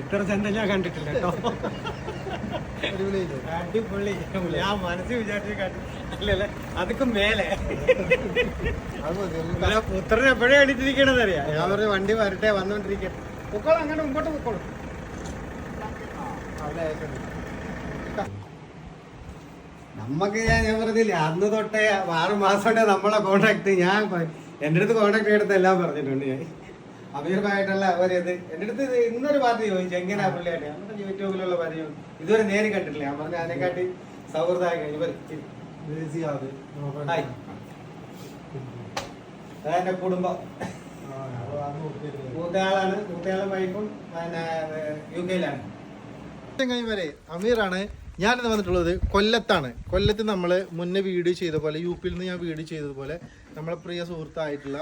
ഇത്ര ചന്ത ഞാൻ കണ്ടിട്ടില്ല കേട്ടോ. അടിപൊളി. ഞാൻ മനസ്സിൽ വിചാരിച്ചല്ലേ അതൊക്കെ മേലെ പുത്രൻ എപ്പോഴേ എണീറ്റിരിക്കണത് അറിയാം. ഞാൻ പറഞ്ഞ വണ്ടി വരട്ടെ വന്നോണ്ടിരിക്കട്ടെ. പൊക്കോളൂ, അങ്ങനെ മുമ്പോട്ട് പൊക്കോളൂ. നമ്മക്ക് ഞാൻ പറഞ്ഞില്ലേ അന്ന് തൊട്ടേ 6 മാസം തൊട്ടേ നമ്മളെ കോണ്ടാക്ട്. ഞാൻ എൻ്റെ അടുത്ത് കോണ്ടാക്ട് എടുത്ത് എല്ലാം പറഞ്ഞിട്ടുണ്ട്. ഞാൻ അമീറുമായിട്ടുള്ള ഒരിത് എൻ്റെ അടുത്ത് ഇന്നൊരു പാർട്ടി ചോദിച്ചു എങ്ങനെയാ പുള്ളിയായിട്ട്. നമ്മുടെ യൂട്യൂബിലുള്ള പരിചയം ഇതുവരെ നേരി കണ്ടിട്ടില്ല. ഞാൻ പറഞ്ഞു അതിനെക്കാട്ടി സൗഹൃദമായി കഴിഞ്ഞു. അതെന്റെ കുടുംബം. മൂത്തയാളും വൈഫും പിന്നെ UK-ലാണ്. അമീറാണ്. ഞാനിന്ന് വന്നിട്ടുള്ളത് കൊല്ലത്താണ്. കൊല്ലത്ത് നമ്മൾ മുന്നേ വീഡിയോ ചെയ്ത പോലെ UP-ൽ നിന്ന് ഞാൻ വീഡിയോ ചെയ്തതുപോലെ നമ്മളെ പ്രിയ സുഹൃത്തായിട്ടുള്ള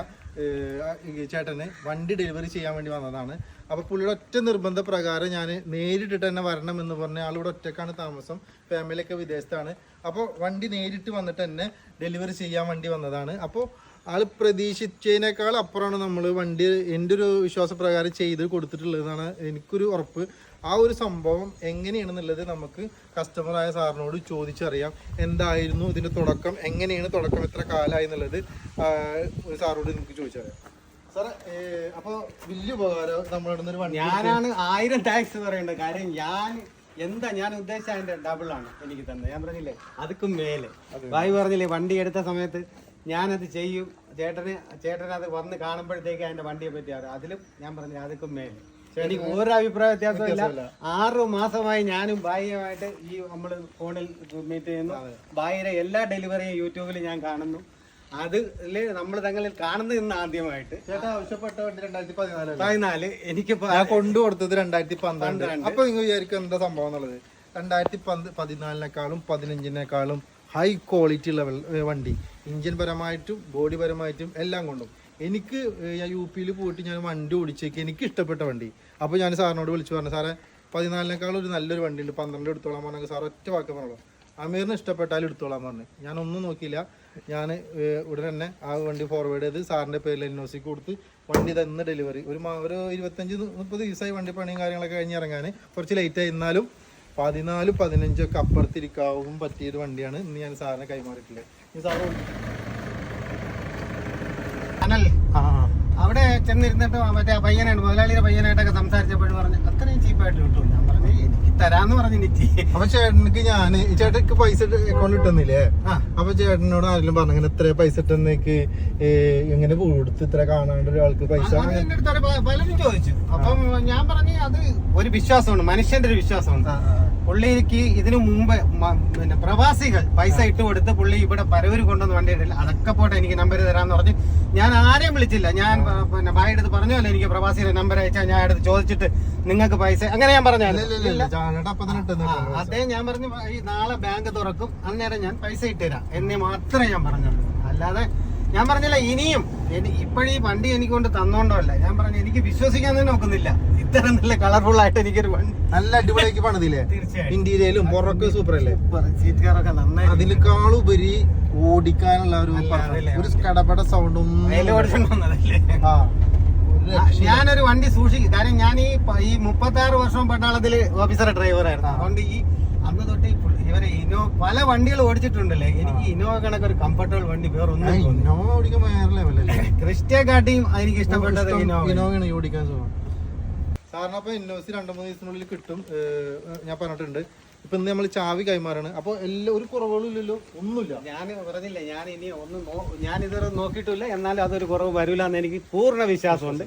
ചേട്ടന് വണ്ടി ഡെലിവറി ചെയ്യാൻ വേണ്ടി വന്നതാണ്. അപ്പോൾ പുള്ളിയുടെ ഒറ്റ നിർബന്ധ പ്രകാരം ഞാൻ നേരിട്ടിട്ട് തന്നെ വരണം എന്ന് പറഞ്ഞ ആളിവിടെ ഒറ്റക്കാണ് താമസം, ഫാമിലിയൊക്കെ വിദേശത്താണ്. അപ്പോൾ വണ്ടി നേരിട്ട് വന്നിട്ട് തന്നെ ഡെലിവറി ചെയ്യാൻ വേണ്ടി വന്നതാണ്. അപ്പോൾ ആൾ പ്രതീക്ഷിച്ചതിനേക്കാൾ അപ്പുറമാണ് നമ്മൾ വണ്ടി എൻ്റെ ഒരു വിശ്വാസപ്രകാരം ചെയ്ത് കൊടുത്തിട്ടുള്ളതാണ് എനിക്കൊരു ഉറപ്പ്. ആ ഒരു സംഭവം എങ്ങനെയാണെന്നുള്ളത് നമുക്ക് കസ്റ്റമറായ സാറിനോട് ചോദിച്ചറിയാം. എന്തായിരുന്നു ഇതിൻ്റെ തുടക്കം, എങ്ങനെയാണ് തുടക്കം, എത്ര കാലമായി എന്നുള്ളത് സാറോട് നമുക്ക് ചോദിച്ചറിയാം. സാറേ, അപ്പോൾ വലിയ ഉപകാരം നമ്മളിടുന്നൊരു വണ്ടി. ഞാനാണ് 1000 താങ്ക്സ് പറയേണ്ടത്. കാര്യം ഞാൻ ഉദ്ദേശിച്ച അതിന്റെ ഡബിളാണ് എനിക്ക് തന്നെ. ഞാൻ പറഞ്ഞില്ലേ അതൊക്കെ മേലെ ഭായി പറഞ്ഞില്ലേ വണ്ടി എടുത്ത സമയത്ത് ഞാനത് ചെയ്യും. ചേട്ടൻ അത് വന്ന് കാണുമ്പോഴത്തേക്ക് അതിന്റെ വണ്ടിയെ പറ്റി അറിയാം. അതിലും ഞാൻ പറഞ്ഞില്ല അതൊക്കെ മേലെ. എനിക്ക് ഒരു അഭിപ്രായ വ്യത്യാസമില്ല. 6 മാസമായി ഞാനും ഭായിയുമായിട്ട് ഈ നമ്മൾ ഫോണിൽ മീറ്റ് ചെയ്യുന്നു. ഭായിയുടെ എല്ലാ ഡെലിവറിയും യൂട്യൂബിൽ ഞാൻ കാണുന്നു. അതില് നമ്മൾ തങ്ങളിൽ കാണുന്നത് ഇന്ന് ആദ്യമായിട്ട്. ചേട്ടാ ആവശ്യപ്പെട്ട 2014 എനിക്ക് കൊണ്ടുകൊടുത്തത് 2012. അപ്പൊ നിങ്ങൾ വിചാരിക്കും എന്താ സംഭവം എന്നുള്ളത്. 2014 15 ഹൈ ക്വാളിറ്റി ഉള്ള വണ്ടി, എഞ്ചിൻ പരമായിട്ടും ബോഡി പരമായിട്ടും എല്ലാം കൊണ്ടും. എനിക്ക് ഞാൻ UP-ൽ പോയിട്ട് ഞാൻ വണ്ടി ഓടിച്ചേക്ക് എനിക്ക് ഇഷ്ടപ്പെട്ട വണ്ടി. അപ്പോൾ ഞാൻ സാറിനോട് വിളിച്ചു പറഞ്ഞു, സാറേ 14 ഒരു നല്ലൊരു വണ്ടി ഉണ്ട്, 12 എടുത്തോളാൻ പറഞ്ഞാൽ സാർ ഒറ്റ വാക്ക് പറഞ്ഞോളൂ, അമീറിന് ഇഷ്ടപ്പെട്ടാലും എടുത്തോളാൻ പറഞ്ഞു. ഞാനൊന്നും നോക്കിയില്ല. ഞാൻ ഉടനെ തന്നെ ആ വണ്ടി ഫോർവേഡ് ചെയ്ത് സാറിൻ്റെ പേരിൽ NOC കൊടുത്ത് വണ്ടി തന്നെ ഡെലിവറി. ഒരു 25-30 ദിവസമായി വണ്ടി പണിയും കാര്യങ്ങളൊക്കെ കഴിഞ്ഞ് ഇറങ്ങാൻ. കുറച്ച് ലേറ്റായി, എന്നാലും 14-15 അപ്പുറത്തിരിക്കാവും പറ്റിയൊരു വണ്ടിയാണ് ഇന്ന് ഞാൻ സാറിനെ കൈമാറിയിട്ടില്ലേ. ഈ സാറ് അവിടെ ചെന്നിരുന്നിട്ട് മറ്റേ പയ്യനായിട്ട് മുതലാളിയുടെ പയ്യനായിട്ടൊക്കെ സംസാരിച്ചപ്പോഴും പറഞ്ഞു അത്രയും ചീപ്പായിട്ട് കിട്ടും. ഞാൻ പറഞ്ഞു എനിക്ക് തരാന്ന് പറഞ്ഞു നിറ്റി. അപ്പൊ ചേട്ടനിക്ക് ചേട്ടനിക്ക് പൈസ അക്കൗണ്ട് ഇട്ടുന്നില്ലേ? അപ്പൊ ചേട്ടനോട് ആരെങ്കിലും പറഞ്ഞു ഇങ്ങനെ ഇത്ര പൈസ ഇട്ടെന്നേക്ക് എങ്ങനെ കൊടുത്ത് ഇത്ര കാണാണ്ട് ഒരാൾക്ക് പൈസ പലരും ചോദിച്ചു. അപ്പം ഞാൻ പറഞ്ഞു അത് ഒരു വിശ്വാസമാണ്, മനുഷ്യന്റെ ഒരു വിശ്വാസമുണ്ട്. പുള്ളിക്ക് ഇതിനു മുമ്പ് പിന്നെ പ്രവാസികൾ പൈസ ഇട്ട് കൊടുത്ത് പുള്ളി ഇവിടെ പരവൂര് കൊണ്ടുവന്ന് വണ്ടി ഇടില്ല. അതൊക്കെ പോട്ടെ, എനിക്ക് നമ്പർ തരാന്ന് പറഞ്ഞ് ഞാൻ ആരെയും വിളിച്ചില്ല. ഞാൻ പിന്നെ ഭായിയുടെ അടുത്ത് പറഞ്ഞല്ലോ എനിക്ക് പ്രവാസിയുടെ നമ്പർ അയച്ചാൽ ഞാൻ അടുത്ത് ചോദിച്ചിട്ട് നിങ്ങൾക്ക് പൈസ അങ്ങനെ ഞാൻ പറഞ്ഞു. അദ്ദേഹം ഞാൻ പറഞ്ഞു ഈ നാളെ ബാങ്ക് തുറക്കും, അന്നേരം ഞാൻ പൈസ ഇട്ടുതരാം എന്നേ മാത്രമേ ഞാൻ പറഞ്ഞുള്ളൂ. അല്ലാതെ ഞാൻ പറഞ്ഞില്ല ഇനിയും ഇപ്പോഴീ വണ്ടി എനിക്ക് കൊണ്ട് തന്നോണ്ടല്ല. ഞാൻ പറഞ്ഞു എനിക്ക് വിശ്വസിക്കാൻ തന്നെ നോക്കുന്നില്ല. ഇത്ര നല്ല കളർഫുൾ ആയിട്ട് എനിക്കൊരു വണ്ടി നല്ല അടിപൊളിയാക്കി പണിതില്ലേ? ഇന്റീരിയലും പുറമൊക്കെ സൂപ്പർ അല്ലേ? സീറ്റ് കാറൊക്കെ നന്നായി. അതിനേക്കാളുപരി ഓടിക്കാനുള്ള ഒരു കടപട സൗണ്ടും. ഞാനൊരു വണ്ടി സൂക്ഷിക്കും. കാര്യം ഞാൻ ഈ 36 വർഷം പട്ടാളത്തില് ഓഫീസർ ഡ്രൈവറായിരുന്നു. അതുകൊണ്ട് ഈ അന്ന് തൊട്ട് ഇവരെ പല വണ്ടികൾ ഓടിച്ചിട്ടുണ്ടല്ലേ. എനിക്ക് ഇന്നോവ കണക്കൊരു കംഫർട്ടബിൾ വണ്ടി വേറെ ഒന്നും. ക്രിസ്റ്റയെ കാട്ടിയും എനിക്ക് ഇഷ്ടപ്പെട്ടത് ഇന്നോവയാണ് ഓടിക്കാൻ സുഖം. സാറിന് അപ്പൊ NOC 2-3 ദിവസത്തിനുള്ളിൽ കിട്ടും ഞാൻ പറഞ്ഞിട്ടുണ്ട്. ഇപ്പൊ ഇന്ന് നമ്മൾ ചാവി കൈമാറാണ്. അപ്പൊ എല്ലാം ഒരു കുറവുകളും ഇല്ലല്ലോ, ഒന്നുമില്ല. ഞാൻ പറഞ്ഞില്ല ഞാൻ ഇനി ഞാൻ ഇതുവരെ നോക്കിയിട്ടില്ല. എന്നാലും അതൊരു കുറവ് വരില്ല എന്ന് എനിക്ക് പൂർണ്ണ വിശ്വാസമുണ്ട്.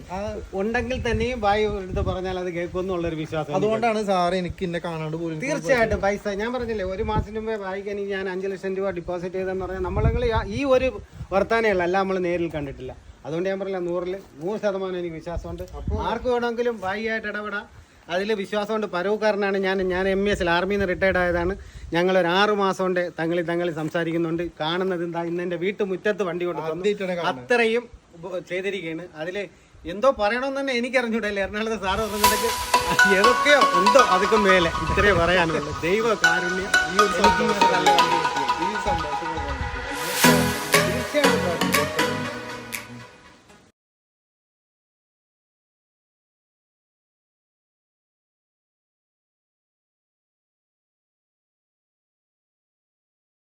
ഉണ്ടെങ്കിൽ തന്നെയും ഭായി എടുത്ത് പറഞ്ഞാൽ അത് കേൾക്കുമെന്നുള്ളൊരു വിശ്വാസം. അതുകൊണ്ടാണ് സാറ് എനിക്ക് എന്നെ കാണാണ്ട് പോലും. തീർച്ചയായിട്ടും പൈസ ഞാൻ പറഞ്ഞില്ലേ 1 മാസത്തിന് മുമ്പേ ഭായിക്ക് എനിക്ക് ഞാൻ 5 ലക്ഷം രൂപ ഡെപ്പോസിറ്റ് ചെയ്തെന്ന് പറഞ്ഞാൽ നമ്മളെങ്കിൽ ഈ ഒരു വർത്താനയല്ല, അല്ല നമ്മൾ നേരിൽ കണ്ടിട്ടില്ല. അതുകൊണ്ട് ഞാൻ പറഞ്ഞില്ല 100% എനിക്ക് വിശ്വാസമുണ്ട്. ആർക്ക് വേണമെങ്കിലും ഭായിയായിട്ട് ഇടപെടാം. അതിൽ വിശ്വാസമുണ്ട്. പരവുകാരനാണ് ഞാൻ MES ആർമിയിൽ നിന്ന് റിട്ടയർഡ് ആയതാണ്. ഞങ്ങളൊരു 6 മാസം കൊണ്ട് തങ്ങളിൽ സംസാരിക്കുന്നുണ്ട്. കാണുന്നത് എന്താ ഇന്ന് എൻ്റെ വീട്ടുമുറ്റത്ത് വണ്ടി കൊണ്ട് അത്രയും ചെയ്തിരിക്കുകയാണ്. അതിൽ എന്തോ പറയണമെന്ന് തന്നെ എനിക്കറിഞ്ഞൂടല്ലേ. എറണാകുളത്ത് സാറ് പറഞ്ഞിടക്ക് ഏതൊക്കെയോ എന്തോ അതൊക്കെ മേലെ ഇത്രയേ പറയാനുള്ളൂ. ദൈവ കാരുണ്യം ഈ ഒരു